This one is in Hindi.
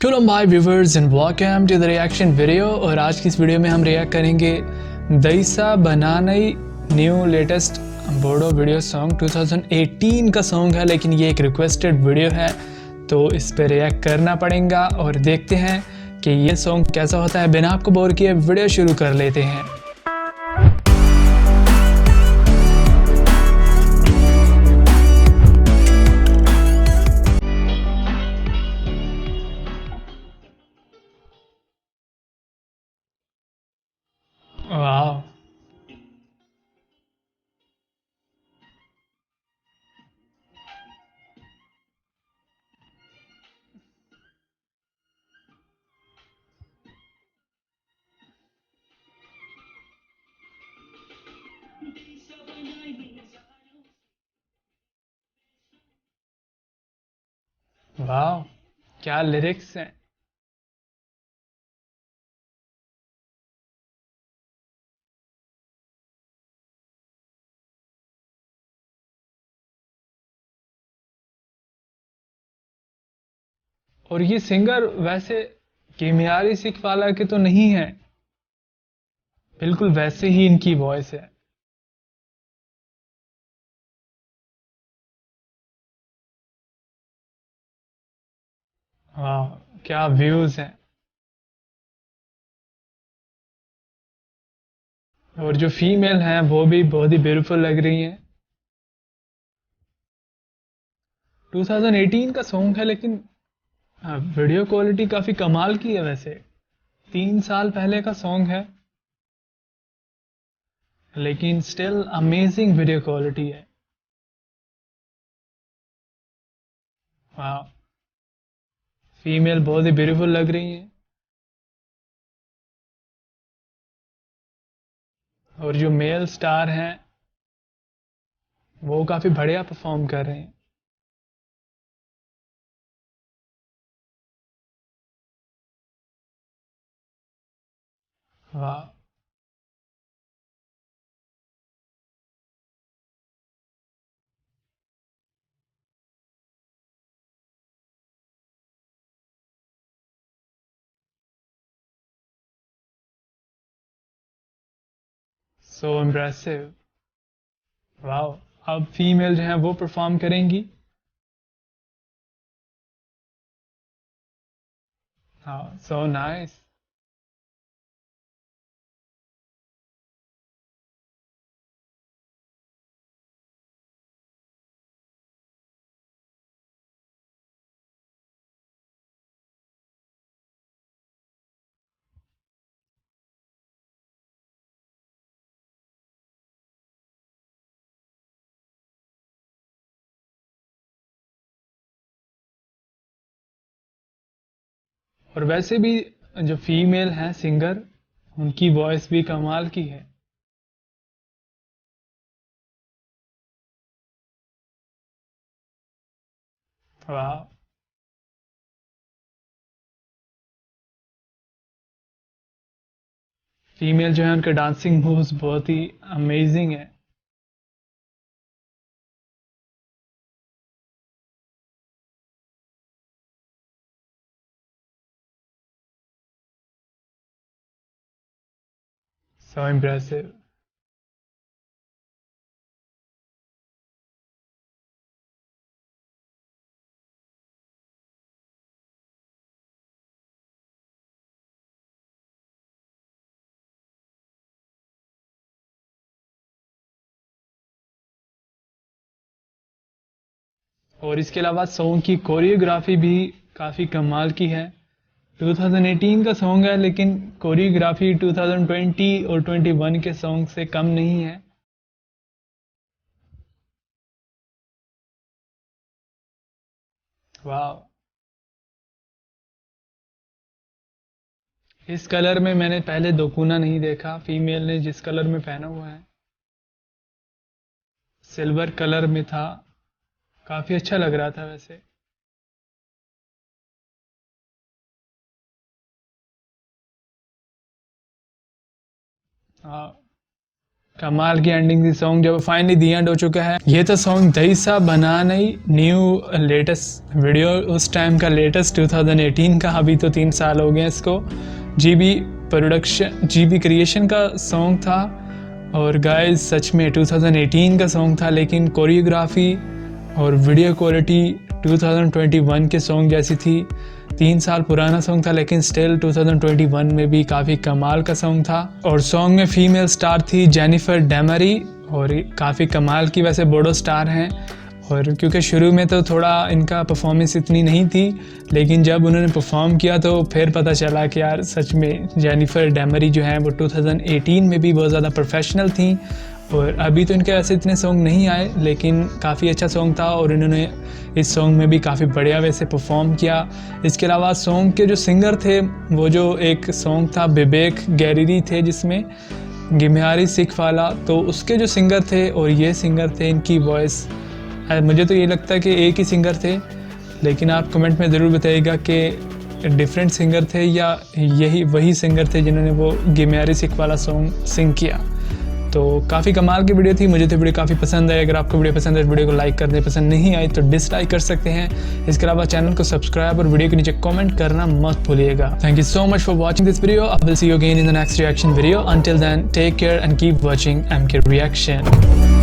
Shalom my viewers and welcome to the reaction video। और आज की इस वीडियो में हम रिएक्ट करेंगे दैसा बनानई new latest Bodo video song 2018 का सॉन्ग है, लेकिन ये एक रिक्वेस्टेड वीडियो है तो इस पे रिएक्ट करना पड़ेगा। और देखते हैं कि ये सॉन्ग कैसा होता है। बिना आपको बोर किए वीडियो शुरू कर लेते हैं। वाह, वाह, क्या लिरिक्स हैं। और ये सिंगर वैसे केमियारी सिख वाला के तो नहीं है, बिल्कुल वैसे ही इनकी वॉइस है। वाह, क्या व्यूज हैं। और जो फीमेल हैं वो भी बहुत ही ब्यूटीफुल लग रही हैं। 2018 का सॉन्ग है, लेकिन वीडियो क्वालिटी काफी कमाल की है। वैसे 3 साल पहले का सॉन्ग है, लेकिन स्टिल अमेजिंग वीडियो क्वालिटी है। वाह, फीमेल बहुत ही ब्यूटीफुल लग रही हैं। और जो मेल स्टार हैं वो काफी बढ़िया परफॉर्म कर रहे हैं। वाह, सो इम्प्रेसिव। वाह, अब फीमेल जो है वो परफॉर्म करेंगी। हाँ, सो नाइस। और वैसे भी जो फीमेल हैं सिंगर, उनकी वॉइस भी कमाल की है। वाह, फीमेल जो है उनके डांसिंग मूव्स बहुत ही अमेजिंग है। सो इम्प्रेसिव। और इसके अलावा सॉन्ग की कोरियोग्राफी भी काफी कमाल की है। 2018 का सॉन्ग है, लेकिन कोरियोग्राफी 2020 और 21 के सॉन्ग से कम नहीं है। वाह, इस कलर में मैंने पहले दोकुना नहीं देखा। फीमेल ने जिस कलर में पहना हुआ है, सिल्वर कलर में था, काफी अच्छा लग रहा था वैसे। हाँ, कमाल की एंडिंग थी सॉन्ग जब फाइनली दी एंड हो चुका है। ये था सॉन्ग दईसा बनानई न्यू लेटेस्ट वीडियो, उस टाइम का लेटेस्ट 2018 का, अभी तो 3 साल हो गए इसको। जीबी प्रोडक्शन, जीबी क्रिएशन का सॉन्ग था और गाइस सच में 2018 का सॉन्ग था, लेकिन कोरियोग्राफी और वीडियो क्वालिटी 2021 के सॉन्ग जैसी थी। 3 साल पुराना सॉन्ग था लेकिन स्टिल 2021 में भी काफ़ी कमाल का सॉन्ग था। और सॉन्ग में फीमेल स्टार थी जेनिफर डेमरी, और काफ़ी कमाल की वैसे बोडो स्टार हैं। और क्योंकि शुरू में तो थोड़ा इनका परफॉर्मेंस इतनी नहीं थी, लेकिन जब उन्होंने परफॉर्म किया तो फिर पता चला कि यार सच में जेनिफर डेमरी जो हैं वो 2018 में भी बहुत ज़्यादा प्रोफेशनल थी। और अभी तो इनके ऐसे इतने सॉन्ग नहीं आए, लेकिन काफ़ी अच्छा सॉन्ग था और इन्होंने इस सॉन्ग में भी काफ़ी बढ़िया वैसे परफॉर्म किया। इसके अलावा सॉन्ग के जो सिंगर थे, वो जो एक सॉन्ग था बिबेक गैरीरी थे जिसमें गिम्हारी सिख वाला, तो उसके जो सिंगर थे और ये सिंगर थे, इनकी वॉइस मुझे तो ये लगता है कि एक ही सिंगर थे, लेकिन आप कमेंट में ज़रूर बताइएगा कि डिफरेंट सिंगर थे या यही वही सिंगर थे जिन्होंने वो गिम्हारी सिख वाला सॉन्ग सिंग किया। तो काफ़ी कमाल की वीडियो थी, मुझे तो वीडियो काफ़ी पसंद आई। अगर आपको वीडियो पसंद है तो वीडियो को लाइक कर दें, पसंद नहीं आई तो डिसलाइक कर सकते हैं। इसके अलावा चैनल को सब्सक्राइब और वीडियो के नीचे कमेंट करना मत भूलिएगा। Thank you so much for watching this video. I will see you again in the next reaction video. Until then take care and keep watching MK Reaction।